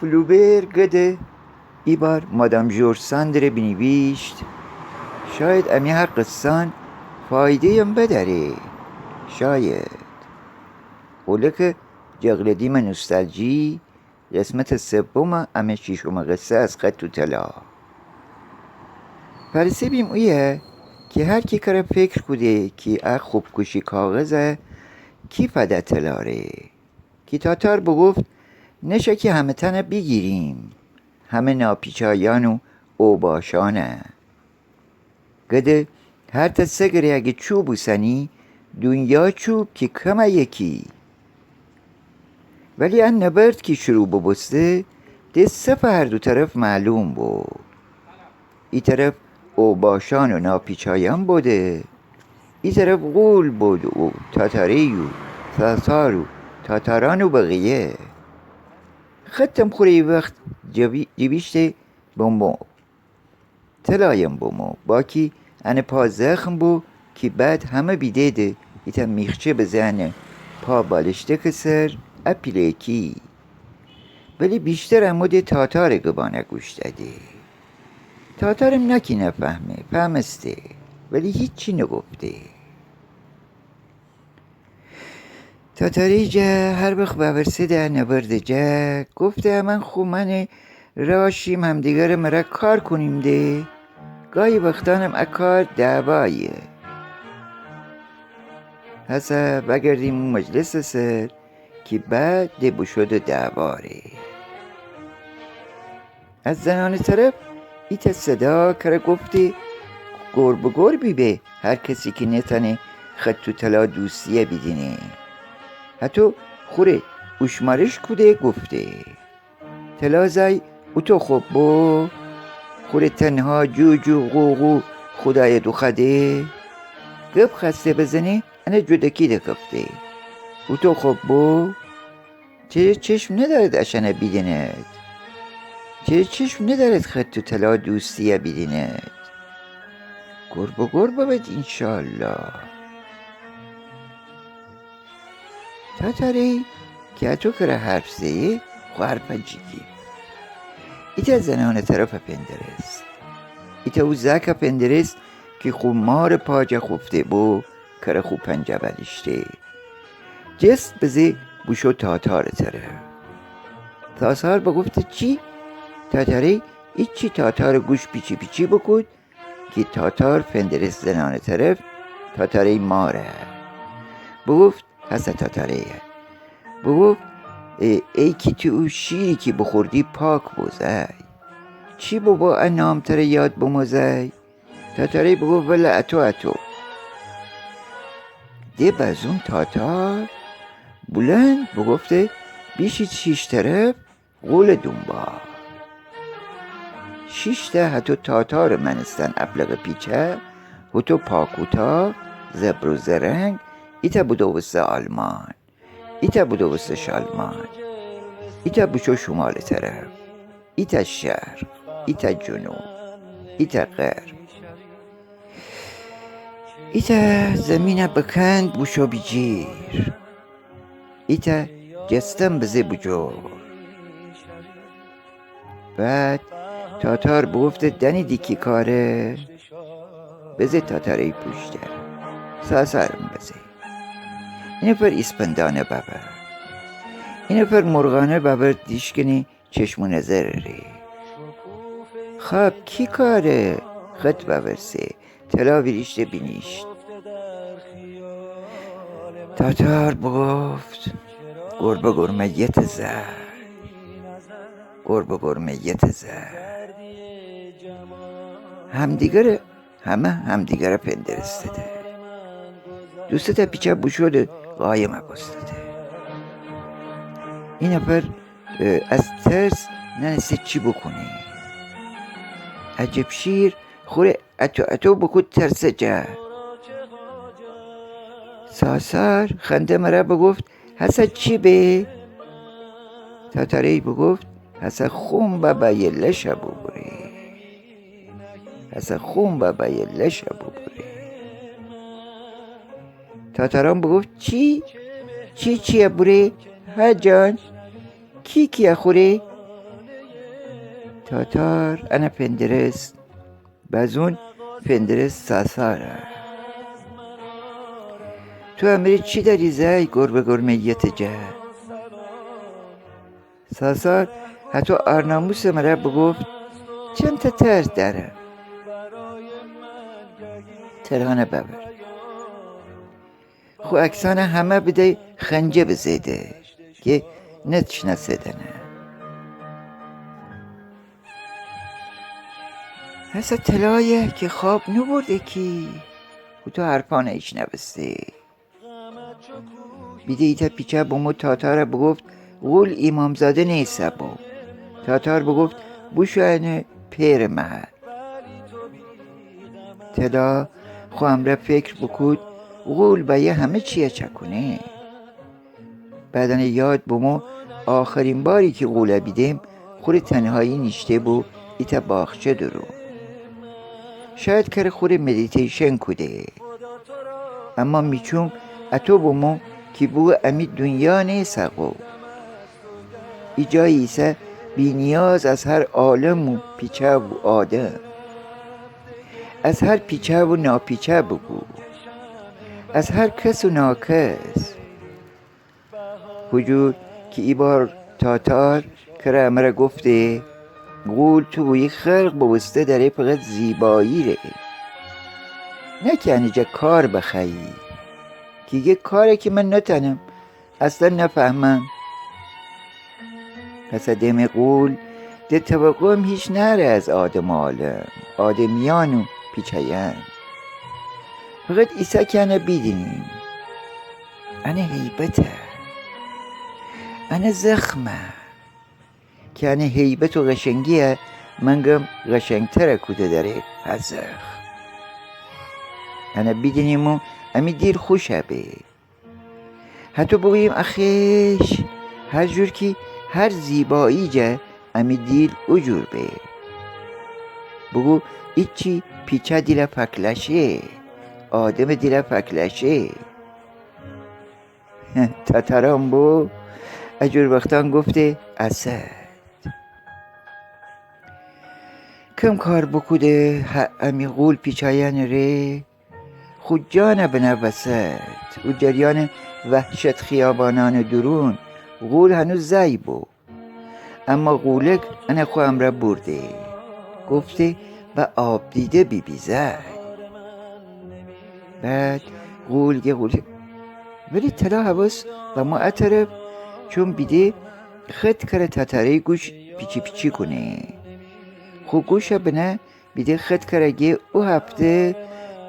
فلوبر گده ایبار مادام جورج ساندر بنویشت شاید امی هر قصان فایده هم بداره. شاید اوله که جغلدیم نوستالژی قسمت سوم امی ششم قصه از خط و طلا. پرسیبیم اویه که هر کی کار فکر کده که اخ خوب کشی کاغذه کی فده تلاره. کی تاتار بگفت نشه که همه تنه بگیریم، همه ناپیچایان و اوباشانه. گده هر تا سگره اگه چوب سنی دنیا چوب که کمه یکی. ولی ان نبرد که شروع ببسته ده صف هر دو طرف معلوم بود. ای طرف اوباشان و ناپیچایان بوده، ای طرف غول بود و تاتاری و تاتار و تاتاران و بقیه. خطم خوری وقت جویشته بمو تلایم بمو باکی ان پا زخم بو که بعد همه بیدیده ایتا میخچه بزنه پا بالشته کسر اپیلیکی. ولی بیشتر امود تاتار گبانه گوش داده. تاتارم نکی نفهمه، فهمسته ولی هیچی نگفته. تاتاری جا هر وقت باورسه ده نبرده جا گفته من خومن راشیم همدیگر مرا کار کنیم ده. گاهی وقتانم اکار دعوایه. حسا بگردیم اون مجلس سر که بعد ده بشود دعواره. از زنان طرف ایتا صدا کره گفته گور بگور بی به هر کسی که نتانه خط و طلا دوستیه بیدینه. حتی خوره اوشمارش کده گفته طلا زای او تو خوب بو خوره تنها جو جو غوغو خدای دو خده گب خسته بزنه انه جدکی ده گفته او تو خوب بو چه چشم ندارد اشنه بیدیند، چه چشم ندارد خط و طلا دوستیه بیدیند. گربه گربه بید انشالله. تاتاری که تو کره حرف زیه خوارپا جیگی. ایتا زنان طرف پندرست. ایتا او زکا پندرست که خو مار پاجه خفته بو کره خو پنجه بلشته. جست بزه بوشو تاتار طرف. تاتار بگفت چی؟ تاتاری ایچی تاتار گوش پیچی پیچی بکود که تاتار پندرست زنان طرف تاتاری ماره. بگفت حسا تاتاریه بگفت ای که تو او شیری که بخوردی پاک بوزای چی بابا نام تره یاد بموزای. تاتاری بگفت ولی اتو ده بازون تاتار بلند بگفته بیشی 6 طرف غول دنبال 6 تا حتی تاتار منستن ابلغ پیچه حتی پاکوتا زبر و زرنگ ایتا بودو وسط آلمان ایتا بودو وسط شالمان ایتا بوشو شمال طرف ایتا شرق ایتا جنوب ایتا غرب ایتا زمین بکند بوشو بیجیر ایتا جستم بزه بجور. بعد تاتار بگفته دنی دیکی کاره بزه تاتاری پوشته ساسارم بزه اینه پر اسپندانه بابر اینه پر مرغانه بابر دیشکنی چشم و نظر ری. خب کی کاره خط بابرسه طلا ویریشته بینیشت. تاتار بگفت گربه گرمیت زر گربه گرمیت زر همدیگر پندرسته ده دوسته تا پیچه بوشود قایم بستده. این نفر از ترس ننسه چی بکنه. عجب شیر خوره اتو بکود ترسه جا. ساسار خنده مرا بگفت حسا چی به؟ تاتاری بگفت حسا خون بابای لشه ببره حسا خون بابای لشه ببره. تاتاران بگفت چیه بوره؟ ها جان کی خوره؟ تاتار انا پندرست بزون پندرست ساساره تو امری چی داری زی گربه گرمیت جه ساسار حتی آرناموس مره بگفت چند تا ترس داره ترانه ببر خو اکسان همه بده خنجه بزیده که نتشناسیدنه هسته تلایه که خواب نبرده کی و تو حرفانه ایش نبسته بیده ایتا پیچه بومو تاتار بگفت غول امامزاده نیسته بو تاتار بگفت بوشوینه پیر محل تلا خواهم را فکر بکود غول بایه همه چیه چکونه بعدن یاد بومو آخرین باری که غوله بیدیم خور تنهایی نیشته بو ایتا باخچه درو شاید کر خور مدیتیشن کده اما میچوم اتو بومو که بو امی دنیا نیسه غو ای جایی ایسه بی نیاز از هر عالم و پیچه و آدم از هر پیچه و ناپیچه بگو از هر کس و ناکس حجور که ای بار تاتار که امره گفته غول تو بوی خلق بوسته داره فقط زیبایی ره نه که انجا کار بخیی که یه کاره که من نتنم اصلا نفهمم پس دم غول ده توقعم هیچ نره از آدم عالم آدمیان و پیچهین فقط ایسا کنه بیدینیم انا هیبته انا زخمه که انا هیبت و قشنگیه منگم قشنگتره کده داره هزخ انا بیدینیم و امی دیر خوشه به حتی بگوییم اخیش هر جور که هر زیبایی جه امی دیل اجور به بگو ایچی پیچه دیل فکلشه آدم دیل فکلشه تاتاران بو اجور وقتان گفته اسد کم کار بکوده امی غول پیچاین ره خود جانه بنوست و جریان وحشت خیابانان درون غول هنوز زی بو اما غولک انا خواهم را برده گفته و آب دیده بی بی زی بعد غول ولی تلا حواس و ما اطرف چون بیده خط کره تاتاره گوش پیچی پیچی کنه خو گوشه بنه بیده خط کرگه او هفته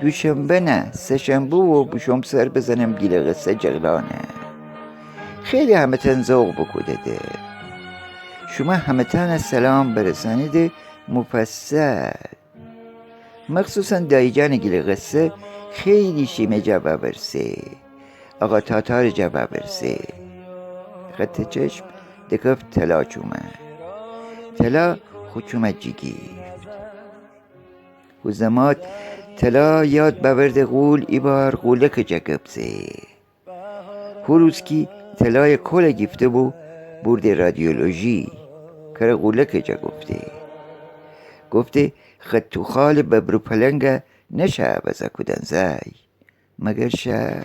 دوشنبه نه سهشنبه و بوشم سر بزنم گیل قصه جغلانه خیلی همه تن ذوق بکوده شما همه تن سلام برسانید مفصل مخصوصا دایجان گیل قصه خیلی شیمه جواب برسه آقا تاتار جواب برسه خط چشم دکفت تلا چومه تلا خود چومه جگیفت و زماد تلا یاد بورد غول ای بار غولک جگبزه هروز کی تلای کل گفته بو برد رادیولوژی کره غولک جا گفته خط تو خال ببرو پلنگ نشه بزا کدن زی مگر شه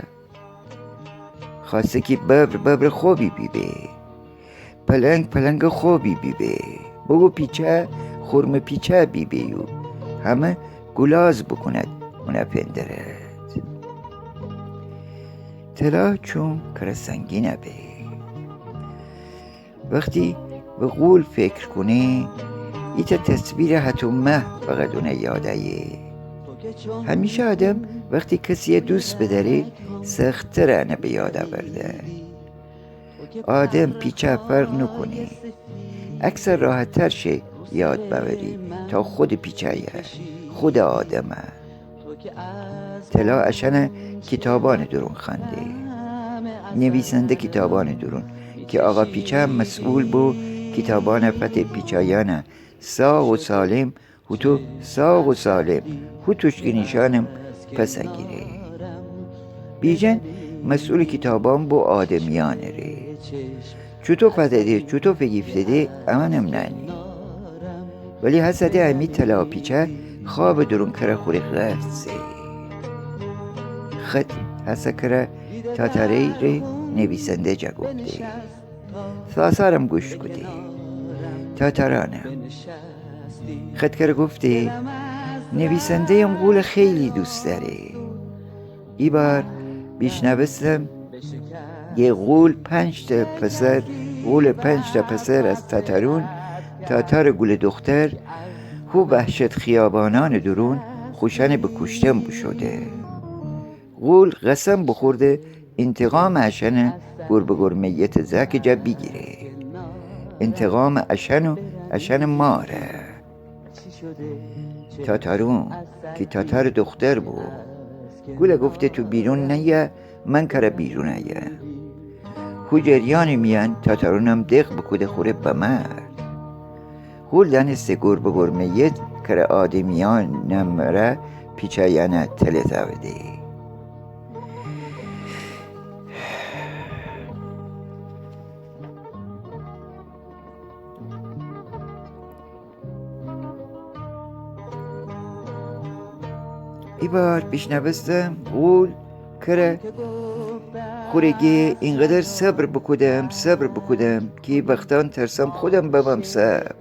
خواسته که ببر خوبی بیبه پلنگ خوبی بیبه بگو پیچه خورم پیچه بیبه همه گلاز بکند اونه پندرد تلا چون کره سنگینه به وقتی به غول فکر کنه ایتا تصویر حتومه فقط اونه یاده همیشه آدم وقتی کسی دوست بداره سخت‌تر انه به یاد آورده آدم پیچه فرق نکنه اکثر راحت تر شه یاد ببری تا خود پیچه خود آدمه تلا اشنه کتابان درون خنده نویسنده کتابان درون که آقا پیچه مسئول بو کتابان فتح پیچایانه ساغ و سالم هتو ساغ و سالم هتوش که نشانم پس گیره بیجن مسئول کتابان بو آدمیانه ره چطور فتده چطور فگیفتده امنم ننی ولی حسد امی تلاپیچه خواب درون کره خوری غرسه خط حسد کره تاتاری ری نویسنده جا گفته ساسارم گوش کده تاتارانم خط کره گفته نویسنده ام قول خیلی دوست داره. ای بار بیشنوستم یه قول 5 تا پسر از تاتارون تاتار گول دختر هو وحشت خیابانان درون خوشن به کشتن بشده. قول قسم بخورده انتقام عشن گر میت زک جا بگیره. انتقام عشن ماره. تاتارون که تاتار دختر بود گول گفته تو بیرون نیه من کره بیرون نیه. هو جریان میان تاتارونم دق بکوده خوره بمرد. هول دانسته گر میت کره آدمیان نمره پیچه یانه تله زاوده. ای بار بیشنوستم قول کره خورگی اینقدر صبر بکودم که وقتان ترسم خودم ببم صبر.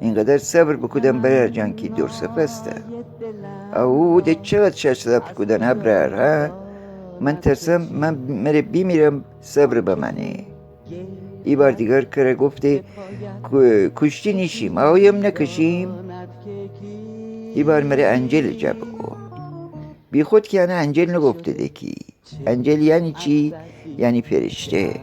اینقدر صبر بکودم برر جان که دور سفستم. او ده چقدر شش صبر کودن ابرر ها. من ترسم من مره بیمیرم صبر بمنه. ای بار دیگر کره گفته کشتی نیشیم آویم نکشیم. ای بار مره انجل جا بگو. بی خود که انجل نگفته دکی. انجل یعنی چی؟ یعنی فرشته.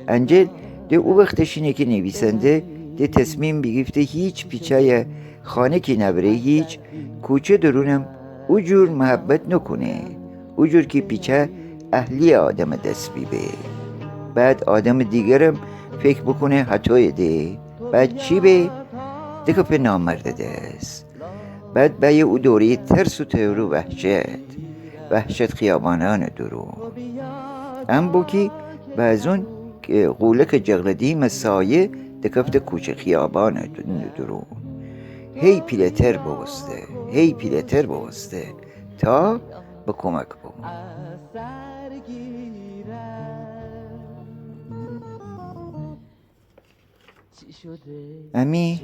انجل ده او وقتشینه که نویسنده ده تصمیم بگیفته هیچ پیچای خانه که نبره هیچ کوچه درونم او جور محبت نکنه. او جور که پیچه اهلی آدم دست بیبه. بعد آدم دیگرم فکر بکنه حتای ده. بعد چی به؟ ده که نامرده دست. بعد بای او دوره ترس و تیور و وحشت خیابانان درون ام بوکی بعضون قولک جغلدی مسایه دکفت کوچه خیابان درون هی پیلتر بوسته تا به کمک بمون. امی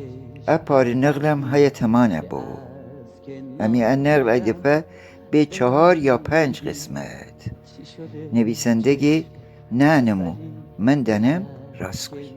اپار نقلم های تمانه بو. امی نقل ای دفعه به 4 یا 5 قسمت. نویسندگی نه نمو من دنم راست گوی.